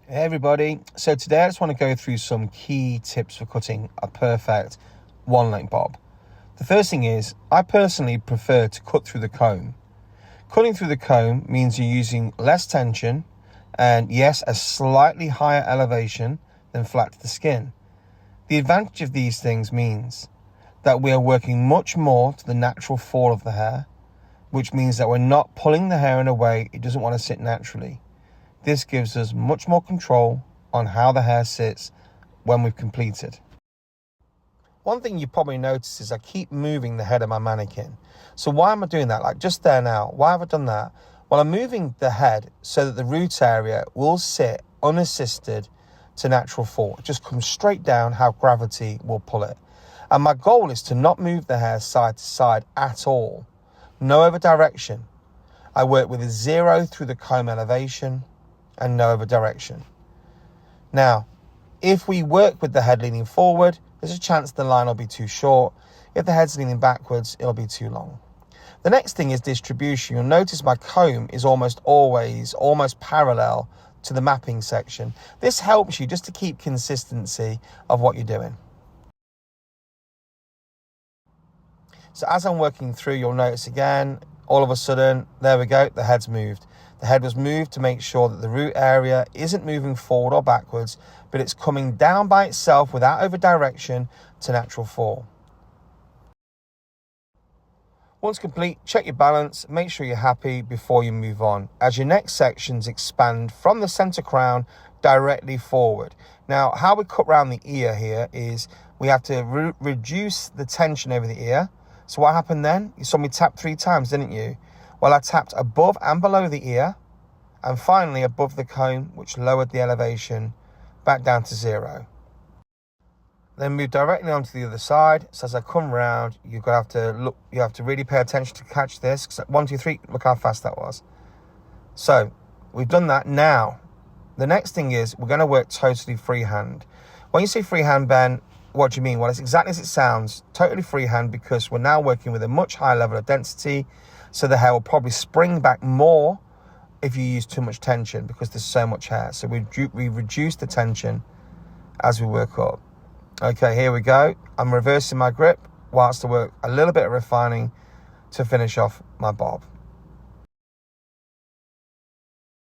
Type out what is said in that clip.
Hey everybody, so today I just want to go through some key tips for cutting a perfect one-length bob. The first thing is, I personally prefer to cut through the comb. Cutting through the comb means you're using less tension and yes, a slightly higher elevation than flat to the skin. The advantage of these things means that we are working much more to the natural fall of the hair, which means that we're not pulling the hair in a way it doesn't want to sit naturally. This gives us much more control on how the hair sits when we've completed. One thing you probably notice is I keep moving the head of my mannequin. So why am I doing that? Like just there now, why have I done that? Well, I'm moving the head so that the root area will sit unassisted to natural fall. It just comes straight down how gravity will pull it. And my goal is to not move the hair side to side at all. No over direction. I work with a 0 through the comb elevation and no over direction. Now, if we work with the head leaning forward, there's a chance the line will be too short. If the head's leaning backwards, it'll be too long. The next thing is distribution. You'll notice my comb is almost parallel to the mapping section. This helps you just to keep consistency of what you're doing. So as I'm working through, you'll notice again, all of a sudden, there we go, the head's moved. The head was moved to make sure that the root area isn't moving forward or backwards, but it's coming down by itself without over direction to natural fall. Once complete, check your balance, make sure you're happy before you move on, as your next sections expand from the center crown directly forward. Now, how we cut around the ear here is we have to reduce the tension over the ear. So what happened then? You saw me tap 3 times, didn't you? Well, I tapped above and below the ear, and finally above the comb, which lowered the elevation back down to 0. Then move directly onto the other side. So as I come round, you have to really pay attention to catch this. 1, 2, 3, look how fast that was. So we've done that. Now, the next thing is we're going to work totally freehand. When you say freehand, Ben, what do you mean? Well, it's exactly as it sounds, totally freehand, because we're now working with a much higher level of density. So the hair will probably spring back more if you use too much tension because there's so much hair. So we reduce the tension as we work up. Okay, here we go. I'm reversing my grip whilst I work a little bit of refining to finish off my bob.